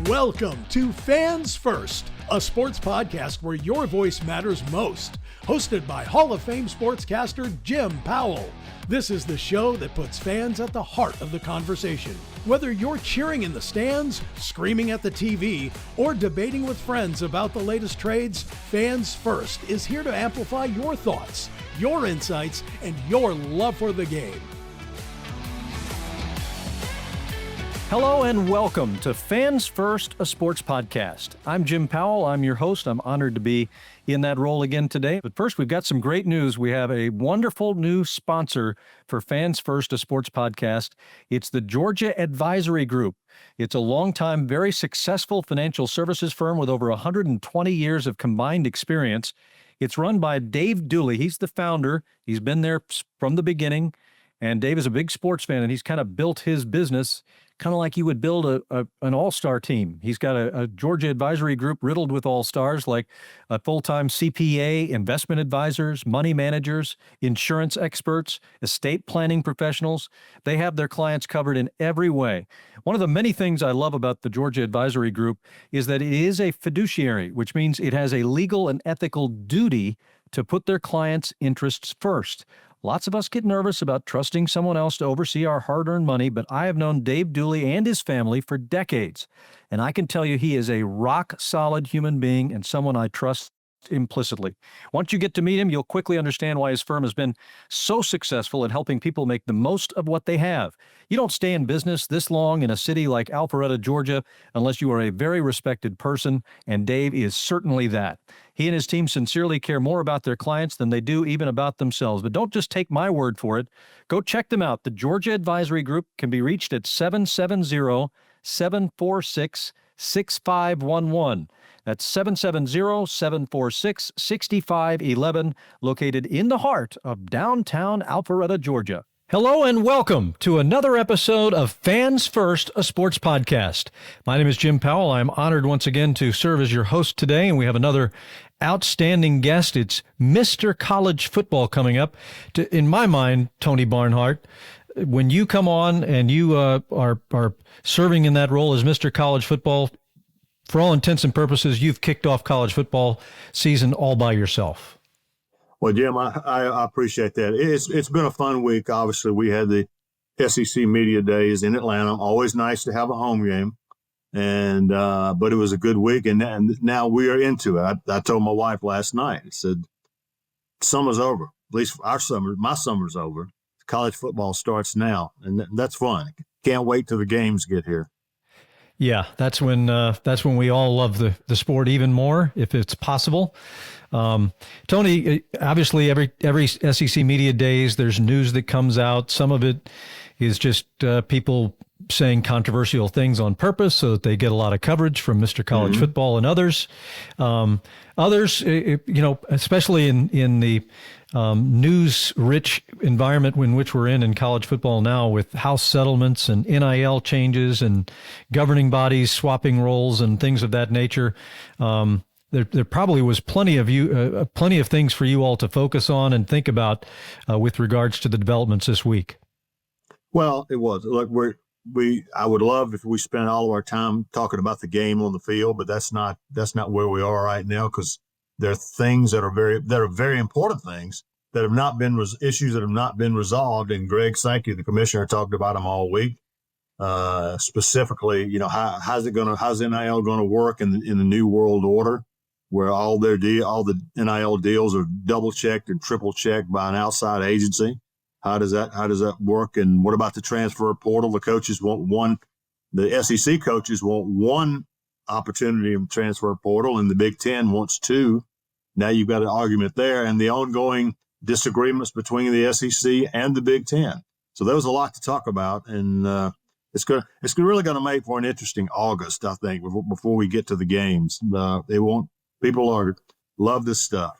Welcome to Fans First, a sports podcast where your voice matters most. Hosted by Hall of Fame sportscaster Jim Powell. This is the show that puts fans at the heart of the conversation. Whether you're cheering in the stands, screaming at the TV, or debating with friends about the latest trades, Fans First is here to amplify your thoughts, your insights, and your love for the game. Hello and welcome to Fans First, a sports podcast. I'm Jim Powell. I'm your host. I'm honored to be in that role again today. But first, we've got some great news. We have a wonderful new sponsor for Fans First, a sports podcast. It's the Georgia Advisory Group. It's a longtime, very successful financial services firm with over 120 years of combined experience. It's run by Dave Dooley. He's the founder. He's been there from the beginning. And Dave is a big sports fan, and he's kind of built his business kind of like you would build an all-star team. He's got a Georgia advisory group riddled with all-stars like a full-time CPA, investment advisors, money managers, insurance experts, estate planning professionals. They have their clients covered in every way. One of the many things I love about the Georgia Advisory Group is that it is a fiduciary, which means it has a legal and ethical duty to put their clients' interests first. Lots of us get nervous about trusting someone else to oversee our hard-earned money, but I have known Dave Dooley and his family for decades, and I can tell you he is a rock-solid human being and someone I trust implicitly. Once you get to meet him, you'll quickly understand why his firm has been so successful at helping people make the most of what they have. You don't stay in business this long in a city like Alpharetta, Georgia, unless you are a very respected person, and Dave is certainly that. He and his team sincerely care more about their clients than they do even about themselves. But don't just take my word for it. Go check them out. The Georgia Advisory Group can be reached at 770-746-6511. That's 770-746-6511, located in the heart of downtown Alpharetta, Georgia. Hello and welcome to another episode of Fans First, a sports podcast. My name is Jim Powell. I'm honored once again to serve as your host today, and we have another outstanding guest. It's Mr. College Football coming up. In my mind, Tony Barnhart, when you come on and you are serving in that role as Mr. College Football, for all intents and purposes, you've kicked off college football season all by yourself. Well, Jim, I appreciate that. It's been a fun week. Obviously, we had the SEC Media Days in Atlanta. Always nice to have a home game, and but it was a good week, and now we are into it. I told my wife last night. I said, "Summer's over. At least my summer's over. College football starts now, and that's fun. Can't wait till the games get here." Yeah, that's when we all love the sport even more, if it's possible. Tony, obviously every SEC Media Days, there's news that comes out. Some of it is just people saying controversial things on purpose so that they get a lot of coverage from Mr. College Football and others. Others, especially in the news-rich environment in which we're in college football now, with house settlements and NIL changes and governing bodies swapping roles and things of that nature. There probably was plenty of things for you all to focus on and think about with regards to the developments this week. Well, it was. Look, I would love if we spent all of our time talking about the game on the field, but that's not where we are right now, because there are things that are very important things that have not been issues that have not been resolved. And Greg Sankey, the commissioner, talked about them all week. Specifically, how's NIL going to work in the new world order, where all the NIL deals are double checked and triple checked by an outside agency? How does that work? And what about the transfer portal? The coaches want one. The SEC coaches want one opportunity in the transfer portal, and the Big Ten wants two. Now you've got an argument there, and the ongoing disagreements between the SEC and the Big Ten. So there was a lot to talk about, and it's really going to make for an interesting August, I think, before we get to the games. People love this stuff.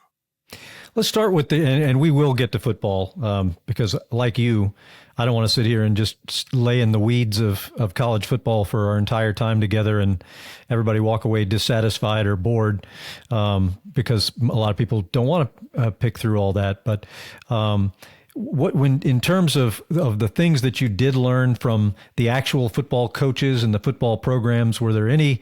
Let's start with and we will get to football because, like you, I don't want to sit here and just lay in the weeds of college football for our entire time together and everybody walk away dissatisfied or bored because a lot of people don't want to pick through all that. But when in terms of the things that you did learn from the actual football coaches and the football programs, were there any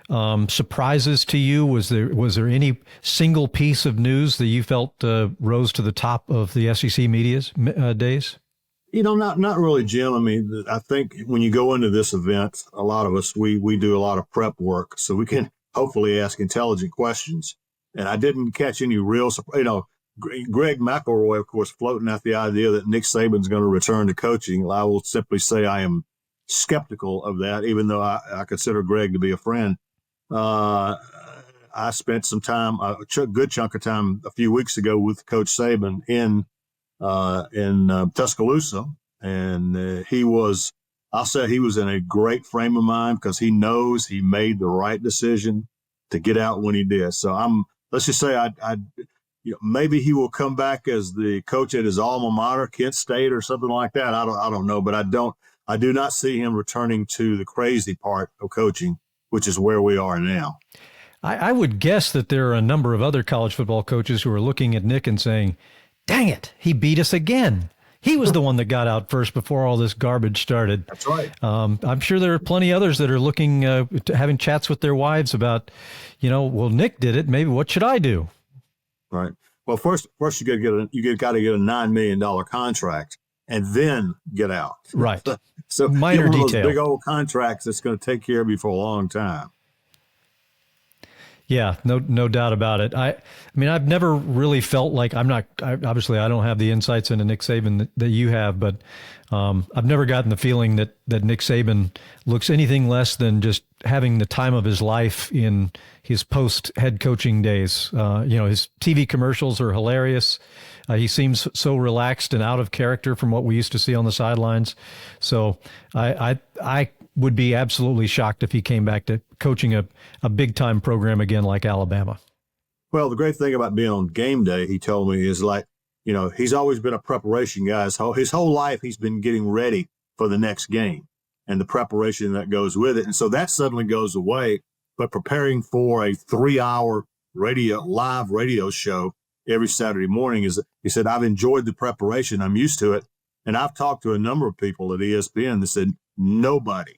surprises to you? Was there any single piece of news that you felt rose to the top of the SEC media's days? Not really, Jim. I mean, I think when you go into this event, a lot of us, we do a lot of prep work so we can hopefully ask intelligent questions. And I didn't catch any real, Greg McElroy, of course, floating out the idea that Nick Saban's going to return to coaching. I will simply say I am skeptical of that, even though I consider Greg to be a friend. I spent some time, a good chunk of time a few weeks ago with Coach Saban in Tuscaloosa, and I'll say he was in a great frame of mind because he knows he made the right decision to get out when he did. So let's just say maybe he will come back as the coach at his alma mater, Kent State or something like that. I don't know, but I do not see him returning to the crazy part of coaching, which is where we are now. I would guess that there are a number of other college football coaches who are looking at Nick and saying, dang it, he beat us again. He was the one that got out first before all this garbage started. That's right. I'm sure there are plenty others that are looking, having chats with their wives about, well, Nick did it. Maybe what should I do? Right. Well, first you got to get a $9 million contract and then get out. Right. So minor get one detail. Of those big old contracts that's going to take care of you for a long time. Yeah, no doubt about it. I mean, I've never really felt like obviously I don't have the insights into Nick Saban that you have, but I've never gotten the feeling that Nick Saban looks anything less than just having the time of his life in his post head coaching days. His TV commercials are hilarious. He seems so relaxed and out of character from what we used to see on the sidelines. So I would be absolutely shocked if he came back to coaching a big time program again like Alabama. Well, the great thing about being on game day, he told me, is he's always been a preparation guy. His whole life he's been getting ready for the next game and the preparation that goes with it. And so that suddenly goes away. But preparing for a 3-hour live radio show every Saturday morning he said, I've enjoyed the preparation. I'm used to it. And I've talked to a number of people at ESPN that said nobody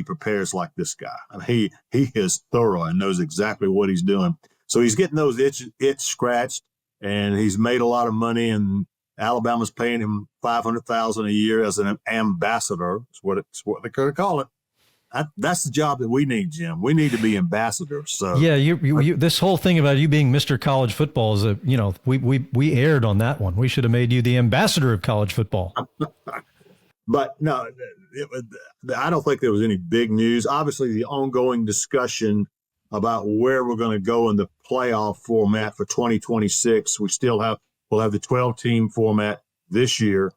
prepares like this guy. I mean, he is thorough and knows exactly what he's doing. So he's getting those itch scratched, and he's made a lot of money, and Alabama's paying him $500,000 a year as an ambassador. It's what they could call it. That's the job that we need, Jim. We need to be ambassadors. So yeah, you this whole thing about you being Mr. College Football is we aired on that one. We should have made you the ambassador of college football. But no, I don't think there was any big news. Obviously, the ongoing discussion about where we're going to go in the playoff format for 2026. We'll have the 12-team format this year.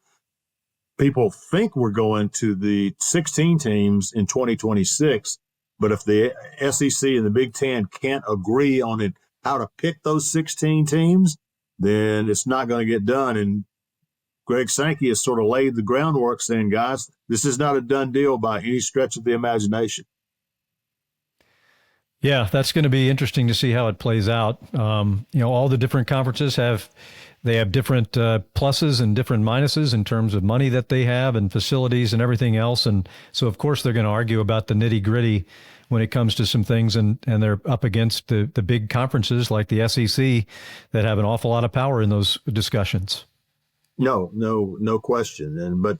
People think we're going to the 16 teams in 2026, but if the SEC and the Big Ten can't agree on how to pick those 16 teams, then it's not going to get done. And Greg Sankey has sort of laid the groundwork saying, guys, this is not a done deal by any stretch of the imagination. Yeah, that's going to be interesting to see how it plays out. All the different conferences have different pluses and different minuses in terms of money that they have and facilities and everything else. And so, of course, they're going to argue about the nitty gritty when it comes to some things. And they're up against the big conferences like the SEC that have an awful lot of power in those discussions. No question. But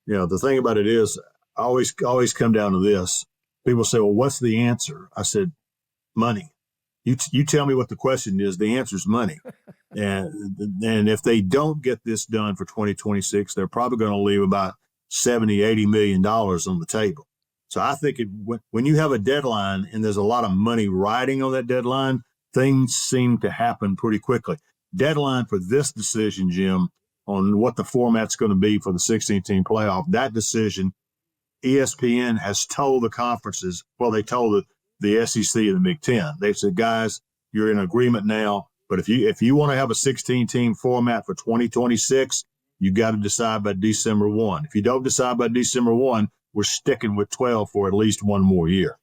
the thing about it is, I always come down to this. People say, well, what's the answer? I said, money. You tell me what the question is. The answer is money. And if they don't get this done for 2026, they're probably going to leave about $70-80 million on the table. So I think when you have a deadline and there's a lot of money riding on that deadline, things seem to happen pretty quickly. Deadline for this decision, Jim, on what the format's going to be for the 16-team playoff, that decision, ESPN has told the conferences, well, they told the SEC and the Big Ten. They said, guys, you're in agreement now, but if you want to have a 16-team format for 2026, you got to decide by December 1. If you don't decide by December 1, we're sticking with 12 for at least one more year.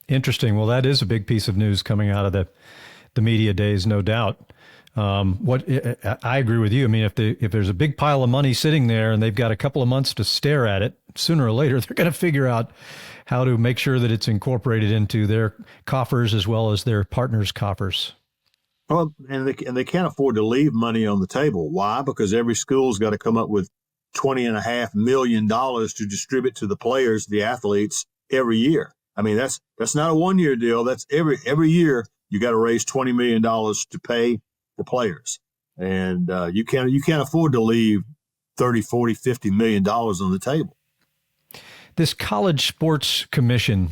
Interesting. Well, that is a big piece of news coming out of the media days, no doubt. I agree with you. I mean, if there's a big pile of money sitting there and they've got a couple of months to stare at it, sooner or later they're going to figure out how to make sure that it's incorporated into their coffers as well as their partners' coffers. Well, and they can't afford to leave money on the table. Why? Because every school's got to come up with $20.5 million to distribute to the players, the athletes, every year. I mean, that's not a 1-year deal. That's every year you got to raise $20 million to pay the players. And you can't afford to leave 30, 40, $50 million on the table. This College Sports Commission,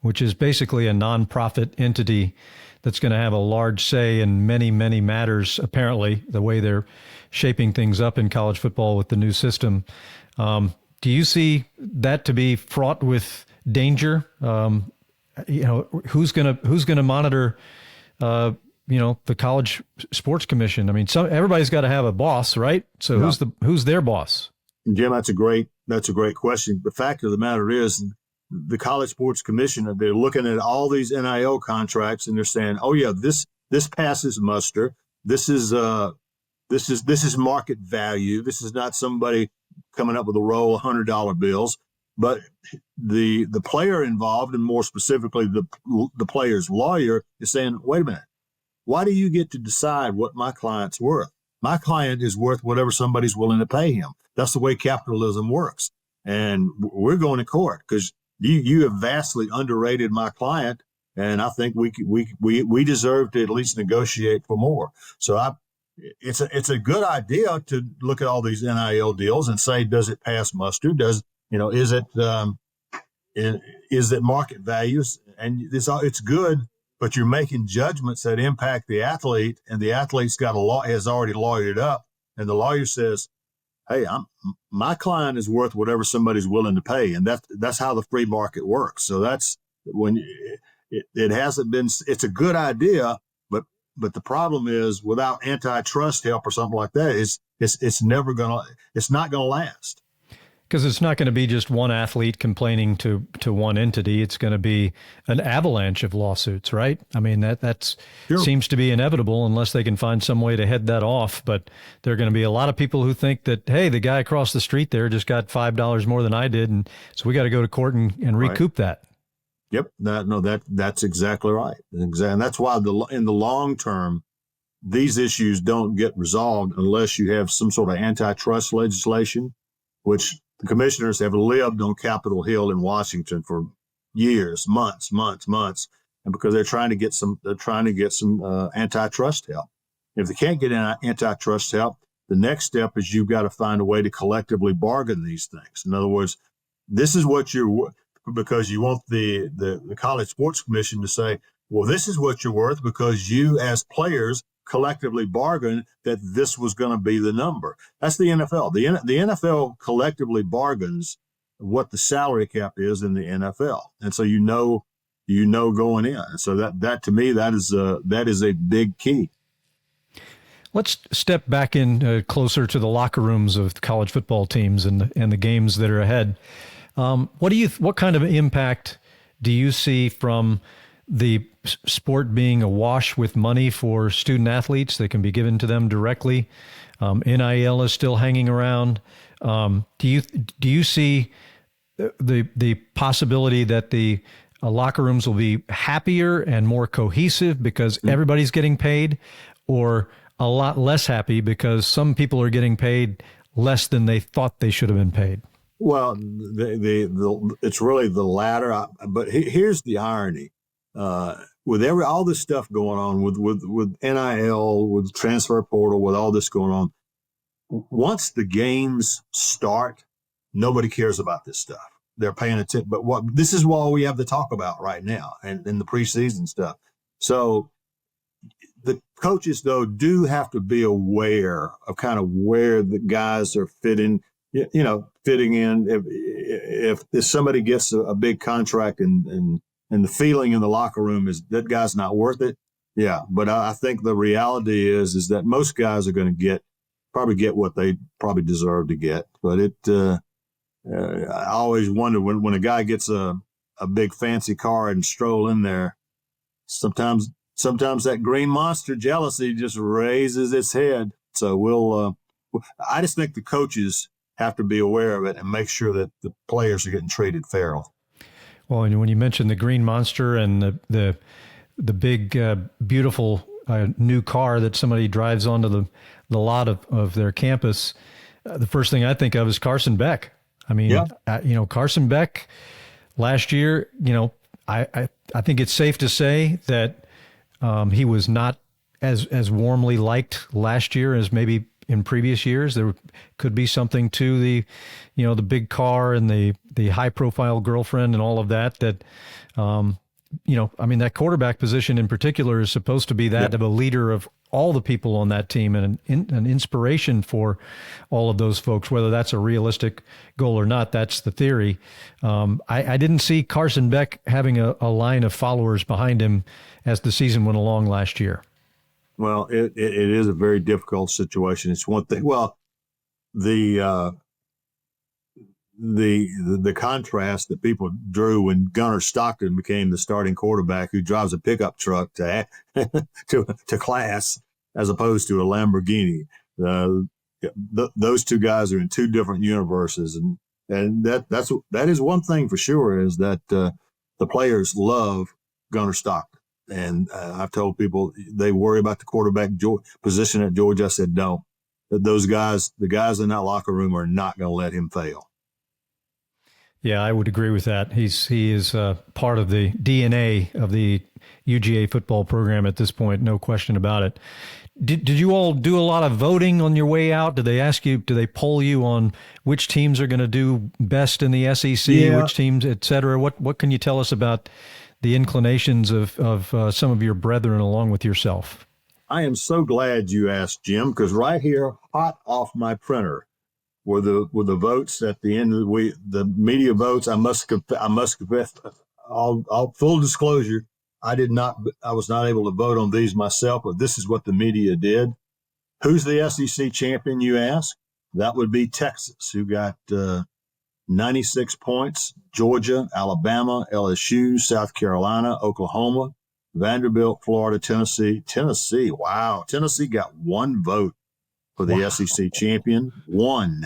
which is basically a nonprofit entity that's going to have a large say in many, many matters, apparently, the way they're shaping things up in college football with the new system. Do you see that to be fraught with danger? Who's going to monitor, the College Sports Commission? I mean, everybody's got to have a boss, right? So yeah. Who's their boss? Jim, that's a great question. The fact of the matter is, the College Sports Commission, they're looking at all these NIL contracts and they're saying, "Oh yeah, this passes muster. This is market value. This is not somebody coming up with a roll of $100 bills." But the player involved, and more specifically the player's lawyer, is saying, "Wait a minute, why do you get to decide what my client's worth? My client is worth whatever somebody's willing to pay him. That's the way capitalism works, and we're going to court because you have vastly underrated my client, and I think we deserve to at least negotiate for more." So it's a good idea to look at all these NIL deals and say, does it pass muster? Is it market values? And it's good, but you're making judgments that impact the athlete, and the athlete's has already lawyered up, and the lawyer says, "Hey, my client is worth whatever somebody's willing to pay," and that's how the free market works. So that's when it hasn't been. It's a good idea, but the problem is without antitrust help or something like that, it's not gonna last. Because it's not going to be just one athlete complaining to one entity. It's going to be an avalanche of lawsuits, right? I mean, that sure. Seems to be inevitable unless they can find some way to head that off. But there are going to be a lot of people who think that, hey, the guy across the street there just got $5 more than I did, and so we got to go to court and recoup that. Yep, that's exactly right. And that's why in the long term, these issues don't get resolved unless you have some sort of antitrust legislation, which the commissioners have lived on Capitol Hill in Washington for years, months, and because they're trying to get some antitrust help. If they can't get antitrust help, the next step is you've got to find a way to collectively bargain these things. In other words, this is what because you want the College Sports Commission to say, well, this is what you're worth because you as players collectively bargained that this was going to be the number. That's the NFL. The NFL collectively bargains what the salary cap is in the NFL, and so you know going in. And so that to me that is a big key. Let's step back in closer to the locker rooms of college football teams and the games that are ahead. What kind of impact do you see from the sport being awash with money for student athletes that can be given to them directly? NIL is still hanging around. Do you see the possibility that the locker rooms will be happier and more cohesive because everybody's getting paid, or a lot less happy because some people are getting paid less than they thought they should have been paid? Well, it's really the latter. But here's the irony. With all this stuff going on with NIL, with transfer portal, with all this going on, once the games start, nobody cares about this stuff. They're paying attention. But this is what we have to talk about right now and in the preseason stuff. So the coaches, though, do have to be aware of kind of where the guys are fitting in. If somebody gets a big contract and the feeling in the locker room is that guy's not worth it. Yeah. But I think the reality is that most guys are going to probably get what they probably deserve to get. But I always wonder when a guy gets a big fancy car and stroll in there, sometimes sometimes that green monster jealousy just raises its head. So I just think the coaches have to be aware of it and make sure that the players are getting treated fairly. Well, and when you mentioned the green monster and the big, beautiful new car that somebody drives onto the lot of their campus, the first thing I think of is Carson Beck. I mean, yeah. Carson Beck last year, I think it's safe to say that he was not as warmly liked last year as maybe in previous years. There could be something to the big car and the high profile girlfriend and all of that, that quarterback position in particular is supposed to be that of a leader of all the people on that team and an inspiration for all of those folks, whether that's a realistic goal or not. That's the theory. I didn't see Carson Beck having a line of followers behind him as the season went along last year. Well, it is a very difficult situation. It's one thing. Well, the contrast that people drew when Gunnar Stockton became the starting quarterback who drives a pickup truck to class as opposed to a Lamborghini. Those two guys are in two different universes, and that is one thing for sure, is that the players love Gunnar Stockton. And I've told people they worry about the quarterback position at Georgia. I said, no, those guys, the guys in that locker room are not going to let him fail. Yeah, I would agree with that. He is part of the DNA of the UGA football program at this point, no question about it. Did you all do a lot of voting on your way out? Did they poll you on which teams are going to do best in the SEC, which teams, et cetera? What can you tell us about the inclinations of some of your brethren along with yourself? I am so glad you asked, Jim, because right here, hot off my printer, were the votes at the end of the week, the media votes. I must confess, all full disclosure, I was not able to vote on these myself, but this is what the media did. Who's the SEC champion, you ask? That would be Texas, who got 96 points. Georgia, Alabama, LSU, South Carolina, Oklahoma, Vanderbilt, Florida, Tennessee. Wow. Tennessee got one vote for the SEC champion. One.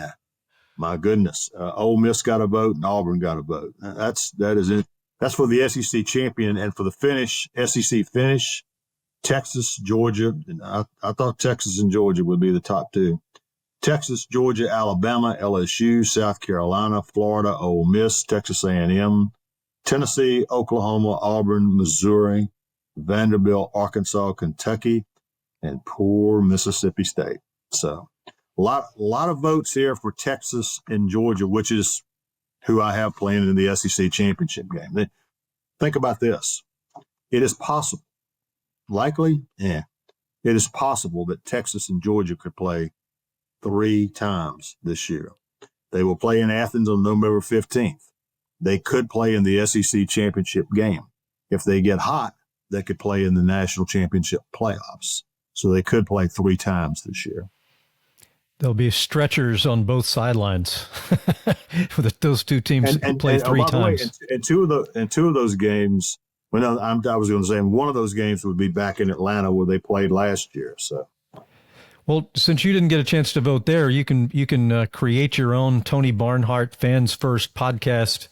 My goodness. Ole Miss got a vote and Auburn got a vote. That is it. That's for the SEC champion. And for the SEC finish, Texas, Georgia. I thought Texas and Georgia would be the top two. Texas, Georgia, Alabama, LSU, South Carolina, Florida, Ole Miss, Texas A&M, Tennessee, Oklahoma, Auburn, Missouri, Vanderbilt, Arkansas, Kentucky, and poor Mississippi State. So a lot of votes here for Texas and Georgia, which is who I have playing in the SEC championship game. Think about this. It is possible, likely, it is possible that Texas and Georgia could play 3 times this year. They will play in Athens on November 15th. They could play in the SEC championship game. If they get hot, they could play in the national championship playoffs. So they could play 3 times this year. There'll be stretchers on both sidelines. Those two teams play 3 times. And two of those games, I was going to say, one of those games would be back in Atlanta where they played last year. So. Well, since you didn't get a chance to vote there, you can create your own Tony Barnhart Fans First podcast,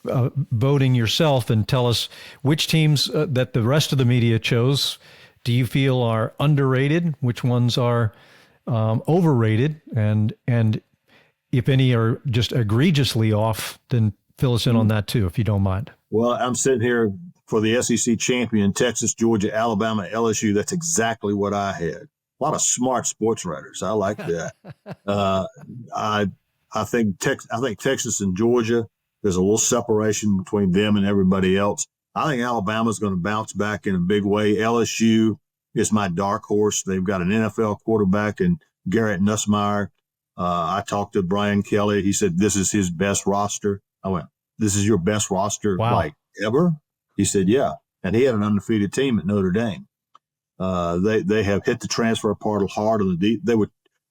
voting yourself, and tell us which teams that the rest of the media chose do you feel are underrated, which ones are overrated, and if any are just egregiously off, then fill us in on that too, if you don't mind. Well, I'm sitting here for the SEC champion, Texas, Georgia, Alabama, LSU. That's exactly what I had. A lot of smart sports writers. I like that. I think Texas and Georgia, there's a little separation between them and everybody else. I think Alabama's going to bounce back in a big way. LSU is my dark horse. They've got an NFL quarterback in Garrett Nussmeier. I talked to Brian Kelly. He said this is his best roster. I went, this is your best roster like ever? He said, yeah. And he had an undefeated team at Notre Dame. They have hit the transfer portal hard on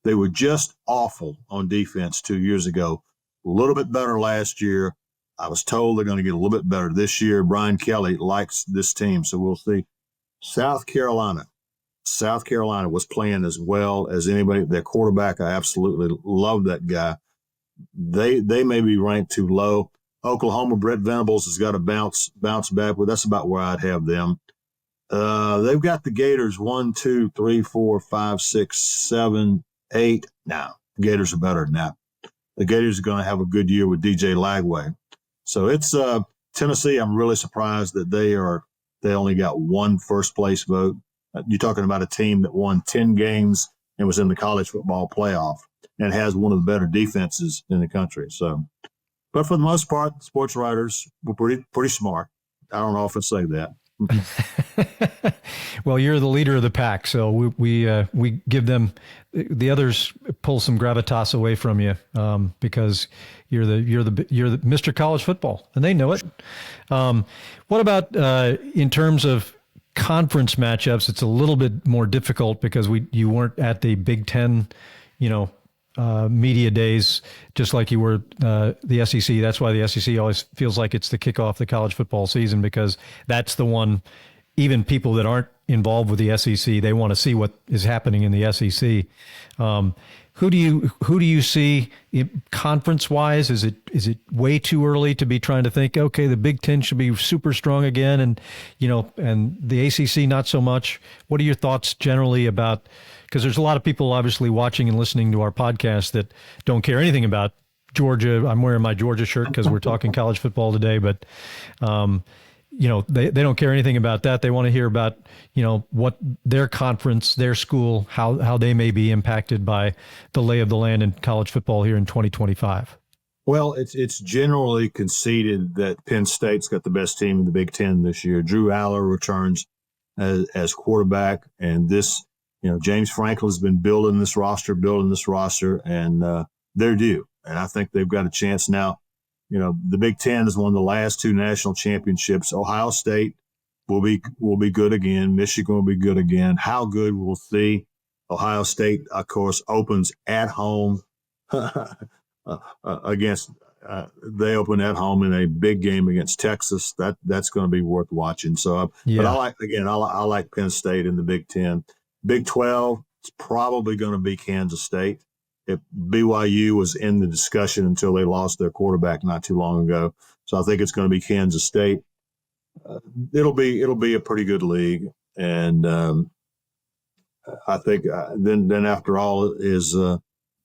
they were just awful on defense 2 years ago. A little bit better last year. I was told they're going to get a little bit better this year. Brian Kelly likes this team, so we'll see. South Carolina was playing as well as anybody. Their quarterback, I absolutely love that guy. They may be ranked too low. Oklahoma, Brett Venables has got to bounce back, but that's about where I'd have them. They've got the Gators 1, 2, 3, 4, 5, 6, 7, 8. Now, the Gators are better than that. The Gators are going to have a good year with DJ Lagway. So it's Tennessee. I'm really surprised that they only got one first place vote. You're talking about a team that won 10 games and was in the college football playoff and has one of the better defenses in the country. So, but for the most part, sports writers were pretty smart. I don't often say that. Well, you're the leader of the pack, so we give them, the others pull some gravitas away from you because you're the Mr. College Football, and they know it. What about in terms of conference matchups? It's a little bit more difficult because you weren't at the Big Ten, media days, just like you were the SEC. That's why the SEC always feels like it's the kickoff the college football season, because that's the one, even people that aren't involved with the SEC, they want to see what is happening in the SEC. Who do you see conference wise? Is it way too early to be trying to think, okay, the Big Ten should be super strong again, and the ACC not so much? What are your thoughts generally about? Because there's a lot of people obviously watching and listening to our podcast that don't care anything about Georgia. I'm wearing my Georgia shirt because we're talking college football today, but they don't care anything about that. They want to hear about what their conference, their school, how they may be impacted by the lay of the land in college football here in 2025. Well, it's generally conceded that Penn State's got the best team in the Big Ten this year. Drew Aller returns as quarterback, and this. James Franklin's been building this roster, and they're due. And I think they've got a chance now. The Big Ten has won the last two national championships. Ohio State will be good again. Michigan will be good again. How good, we'll see. Ohio State, of course, opens at home against. They open at home in a big game against Texas. That's going to be worth watching. So, But I like Penn State in the Big Ten. Big 12, it's probably going to be Kansas State. If BYU was in the discussion until they lost their quarterback not too long ago. So I think it's going to be Kansas State. It'll be a pretty good league. And I think then after all is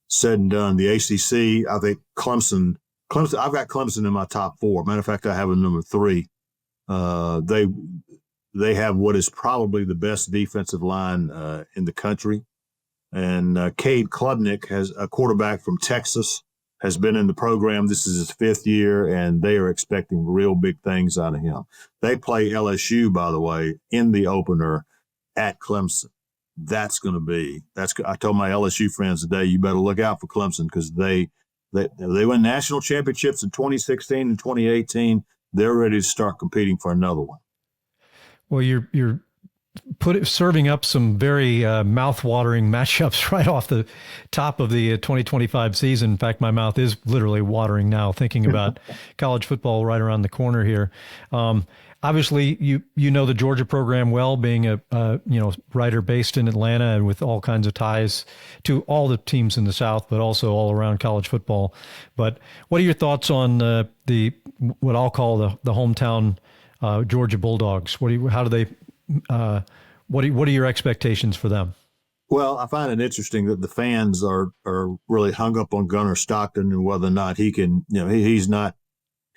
said and done, the ACC, I think Clemson, I've got Clemson in my top four. Matter of fact, I have a number 3. They have what is probably the best defensive line in the country. And Cade Klubnik, has a quarterback from Texas, has been in the program. This is his 5th year, and they are expecting real big things out of him. They play LSU, by the way, in the opener at Clemson. I told my LSU friends today, you better look out for Clemson because they won national championships in 2016 and 2018. They're ready to start competing for another one. Well, you're serving up some very mouth-watering matchups right off the top of the 2025 season. In fact, my mouth is literally watering now thinking about college football right around the corner here. Obviously, you know the Georgia program well, being a writer based in Atlanta and with all kinds of ties to all the teams in the South, but also all around college football. But what are your thoughts on what I'll call the hometown Georgia Bulldogs? What are your expectations for them? Well, I find it interesting that the fans are really hung up on Gunnar Stockton and whether or not he can. He's not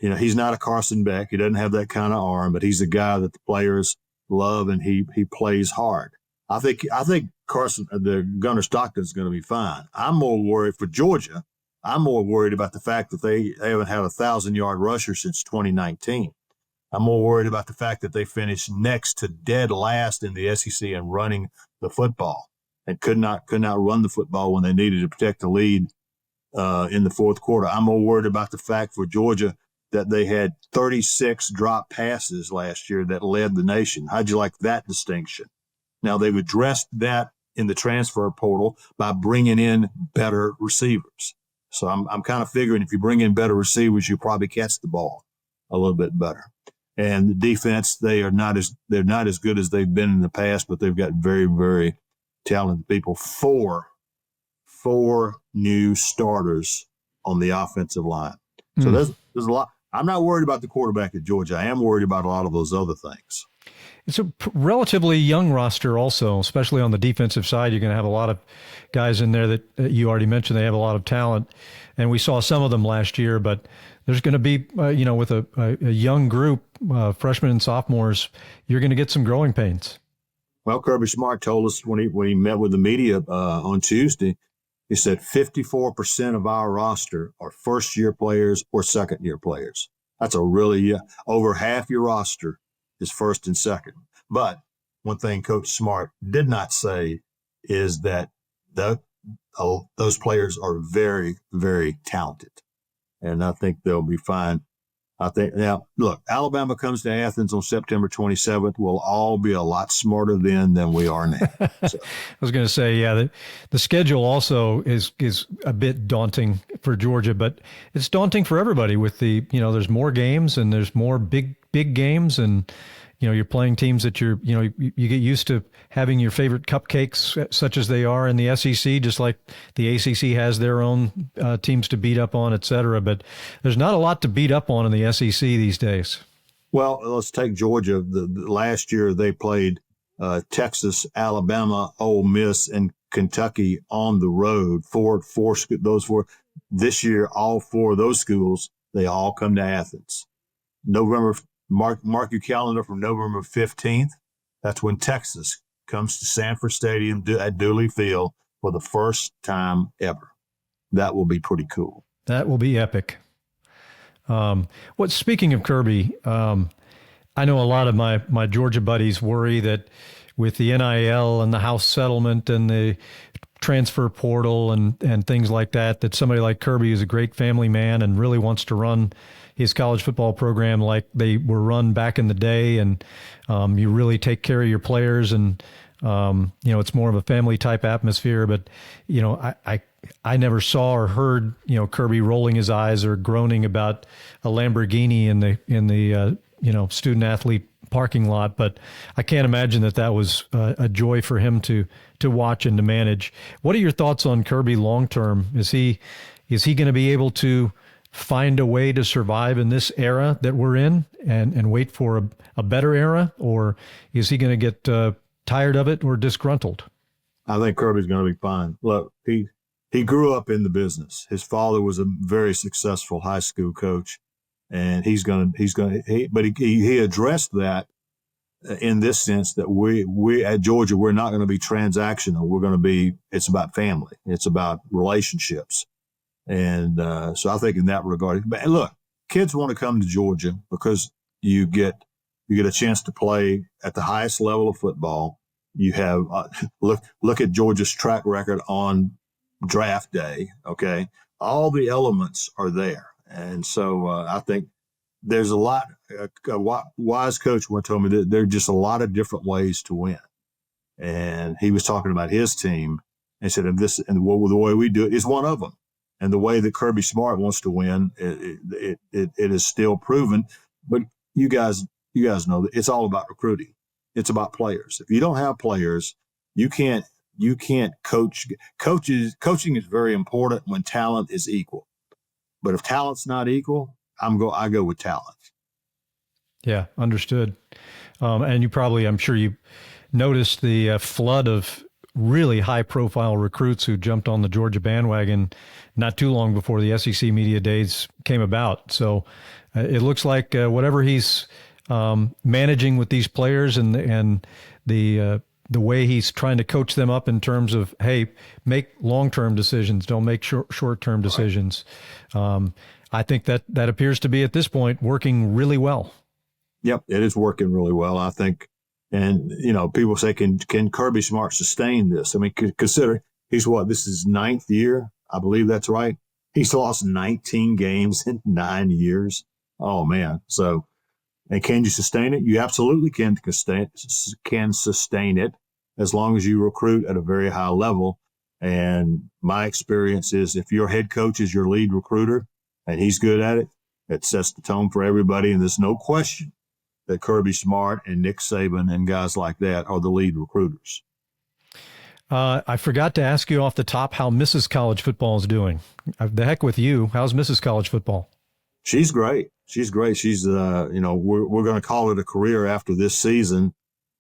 a Carson Beck. He doesn't have that kind of arm, but he's a guy that the players love, and he plays hard. I think Gunnar Stockton is going to be fine. I'm more worried for Georgia. I'm more worried about the fact that they haven't had a 1,000-yard rusher since 2019. I'm more worried about the fact that they finished next to dead last in the SEC in running the football and could not run the football when they needed to protect the lead in the fourth quarter. I'm more worried about the fact for Georgia that they had 36 drop passes last year that led the nation. How'd you like that distinction? Now, they've addressed that in the transfer portal by bringing in better receivers. So I'm kind of figuring if you bring in better receivers, you probably catch the ball a little bit better. And the defense, they're not as good as they've been in the past, but they've got very, very talented people. Four new starters on the offensive line. So there's a lot. I'm not worried about the quarterback at Georgia. I am worried about a lot of those other things. It's a relatively young roster also, especially on the defensive side. You're going to have a lot of guys in there that you already mentioned. They have a lot of talent, and we saw some of them last year, but there's going to be, with a young group, freshmen and sophomores, you're going to get some growing pains. Well, Kirby Smart told us when he met with the media on Tuesday, he said 54% of our roster are first-year players or second-year players. That's over half your roster is first and second. But one thing Coach Smart did not say is that those players are very, very talented. And I think they'll be fine. Now, look, Alabama comes to Athens on September 27th. We'll all be a lot smarter then than we are now. So. I was going to say, yeah, the schedule also is a bit daunting for Georgia, but it's daunting for everybody with there's more games and there's more big games, and you're playing teams that you get used to having your favorite cupcakes, such as they are in the SEC, just like the ACC has their own teams to beat up on, et cetera. But there's not a lot to beat up on in the SEC these days. Well, let's take Georgia. The last year they played Texas, Alabama, Ole Miss, and Kentucky on the road. Those four. This year, all four of those schools, they all come to Athens. Mark your calendar from November 15th. That's when Texas comes to Sanford Stadium at Dooley Field for the first time ever. That will be pretty cool. That will be epic. Speaking of Kirby, I know a lot of my Georgia buddies worry that with the NIL and the house settlement and the transfer portal and things like that somebody like Kirby is a great family man and really wants to run his college football program like they were run back in the day, and you really take care of your players, and it's more of a family type atmosphere. But I never saw or heard Kirby rolling his eyes or groaning about a Lamborghini in the student athlete parking lot. But I can't imagine that was a joy for him to watch and to manage. What are your thoughts on Kirby long term? Is he going to be able to find a way to survive in this era that we're in and wait for a better era, or is he going to get tired of it or disgruntled? I think Kirby's going to be fine. Look, he grew up in the business. His father was a very successful high school coach, and he addressed that in this sense that we at Georgia, we're not going to be transactional. It's about family. It's about relationships. And so I think in that regard, but look, kids want to come to Georgia because you get a chance to play at the highest level of football. You have look at Georgia's track record on draft day. Okay, all the elements are there, and so I think there's a lot. A wise coach once told me that there are just a lot of different ways to win, and he was talking about his team and said, the way we do it is one of them. And the way that Kirby Smart wants to win, it is still proven. But you guys know that it's all about recruiting. It's about players. If you don't have players, you can't coach. Coaching is very important when talent is equal. But if talent's not equal, I go with talent. Yeah, understood. And I'm sure you noticed the flood of really high-profile recruits who jumped on the Georgia bandwagon not too long before the SEC media days came about. So it looks like whatever he's managing with these players and the way he's trying to coach them up in terms of, hey, make long-term decisions, don't make short-term decisions. I think that appears to be at this point working really well. Yep, it is working really well, I think. And, people say, can Kirby Smart sustain this? I mean, consider this is his 9th year. I believe that's right. He's lost 19 games in 9 years. Oh, man. So, and can you sustain it? You absolutely can sustain it as long as you recruit at a very high level. And my experience is if your head coach is your lead recruiter and he's good at it, it sets the tone for everybody. And there's no question that Kirby Smart and Nick Saban and guys like that are the lead recruiters. I forgot to ask you off the top how Mrs. College Football is doing. The heck with you. How's Mrs. College Football? She's great. She's great. She's, we're going to call it a career after this season.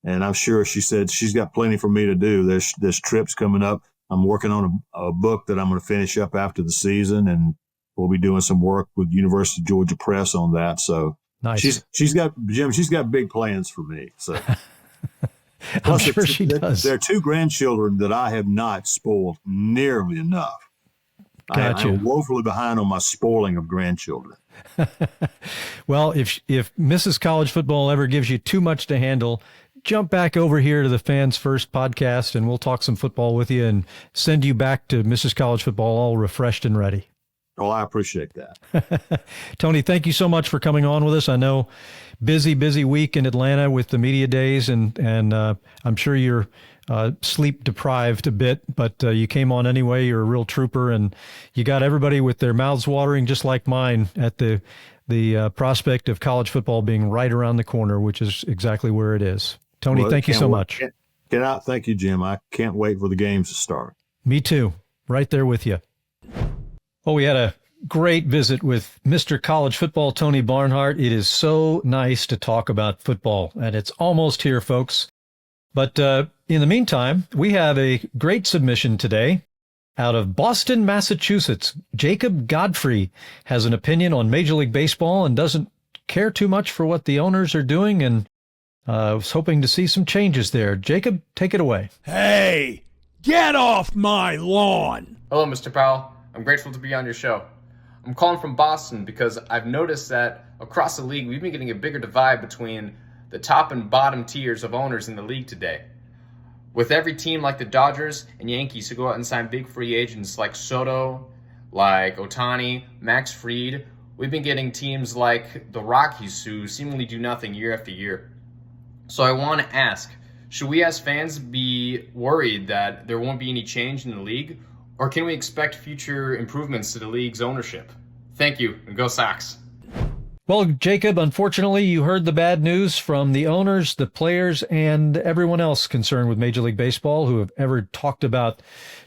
And I'm sure she said she's got plenty for me to do. There's trips coming up. I'm working on a book that I'm going to finish up after the season, and we'll be doing some work with University of Georgia Press on that. So nice. She's got big plans for me. So I'm sure she does. There are 2 grandchildren that I have not spoiled nearly enough. Gotcha. I'm woefully behind on my spoiling of grandchildren. Well, if Mrs. College Football ever gives you too much to handle, jump back over here to the Fans First podcast, and we'll talk some football with you and send you back to Mrs. College Football all refreshed and ready. Oh, I appreciate that. Tony, thank you so much for coming on with us. I know busy week in Atlanta with the media days, and I'm sure you're sleep deprived a bit, but you came on anyway. You're a real trooper, and you got everybody with their mouths watering just like mine at the prospect of college football being right around the corner, which is exactly where it is. Tony, thank you so much. Thank you, Jim. I can't wait for the games to start. Me too. Right there with you. Well, we had a great visit with Mr. College Football, Tony Barnhart. It is so nice to talk about football, and it's almost here, folks. But in the meantime, we have a great submission today out of Boston, Massachusetts. Jacob Godfrey has an opinion on Major League Baseball and doesn't care too much for what the owners are doing, and I was hoping to see some changes there. Jacob, take it away. Hey, get off my lawn. Hello, Mr. Powell. I'm grateful to be on your show. I'm calling from Boston because I've noticed that across the league, we've been getting a bigger divide between the top and bottom tiers of owners in the league today. With every team like the Dodgers and Yankees who go out and sign big free agents like Soto, like Ohtani, Max Fried, we've been getting teams like the Rockies who seemingly do nothing year after year. So I want to ask, should we as fans be worried that there won't be any change in the league? Or can we expect future improvements to the league's ownership? Thank you, and go Sox. Well, Jacob, unfortunately, you heard the bad news from the owners, the players, and everyone else concerned with Major League Baseball who have ever talked about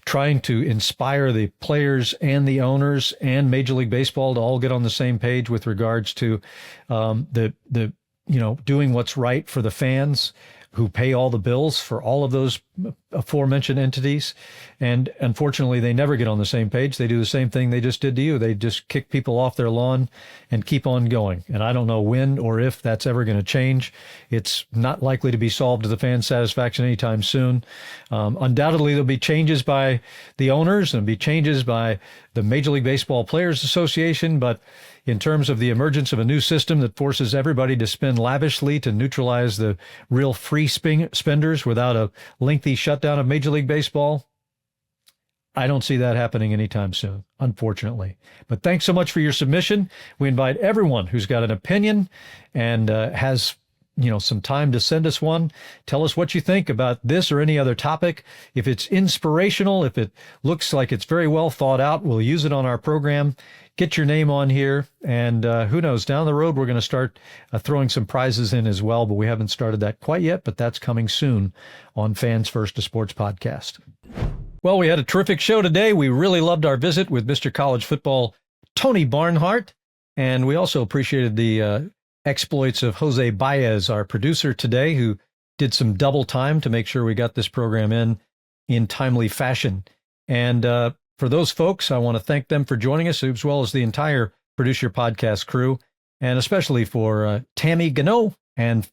trying to inspire the players and the owners and Major League Baseball to all get on the same page with regards to doing what's right for the fans who pay all the bills for all of those aforementioned entities. And unfortunately, they never get on the same page. They do the same thing they just did to you. They just kick people off their lawn and keep on going. And I don't know when or if that's ever going to change. It's not likely to be solved to the fans' satisfaction anytime soon. Undoubtedly, there'll be changes by the owners and be changes by the Major League Baseball Players Association. But in terms of the emergence of a new system that forces everybody to spend lavishly to neutralize the real free spenders without a lengthy shutdown of Major League Baseball, I don't see that happening anytime soon, unfortunately. But thanks so much for your submission. We invite everyone who's got an opinion and has some time to send us one. Tell us what you think about this or any other topic. If it's inspirational, if it looks like it's very well thought out, we'll use it on our program. Get your name on here, and who knows, down the road we're going to start throwing some prizes in as well, but we haven't started that quite yet, but that's coming soon on Fans First, a sports podcast. Well, we had a terrific show today. We really loved our visit with Mr. College Football, Tony Barnhart, and we also appreciated the exploits of Jose Baez, our producer today, who did some double time to make sure we got this program in timely fashion. And for those folks, I want to thank them for joining us, as well as the entire Produce Your Podcast crew, and especially for Tammy Gano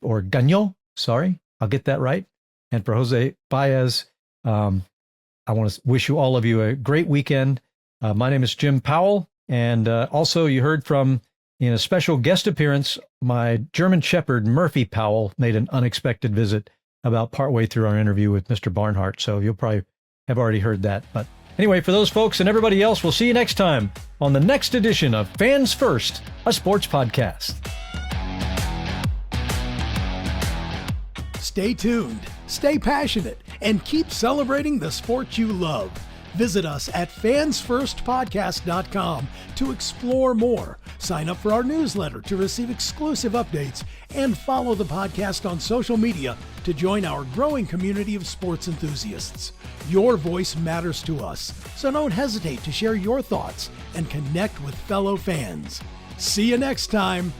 or Gagnon, sorry, I'll get that right. And for Jose Baez, I want to wish all of you a great weekend. My name is Jim Powell, and also you heard from, in a special guest appearance, my German Shepherd, Murphy Powell, made an unexpected visit about partway through our interview with Mr. Barnhart, so you'll probably have already heard that. But anyway, for those folks and everybody else, we'll see you next time on the next edition of Fans First, a sports podcast. Stay tuned, stay passionate, and keep celebrating the sport you love. Visit us at fansfirstpodcast.com to explore more. Sign up for our newsletter to receive exclusive updates and follow the podcast on social media to join our growing community of sports enthusiasts. Your voice matters to us, so don't hesitate to share your thoughts and connect with fellow fans. See you next time.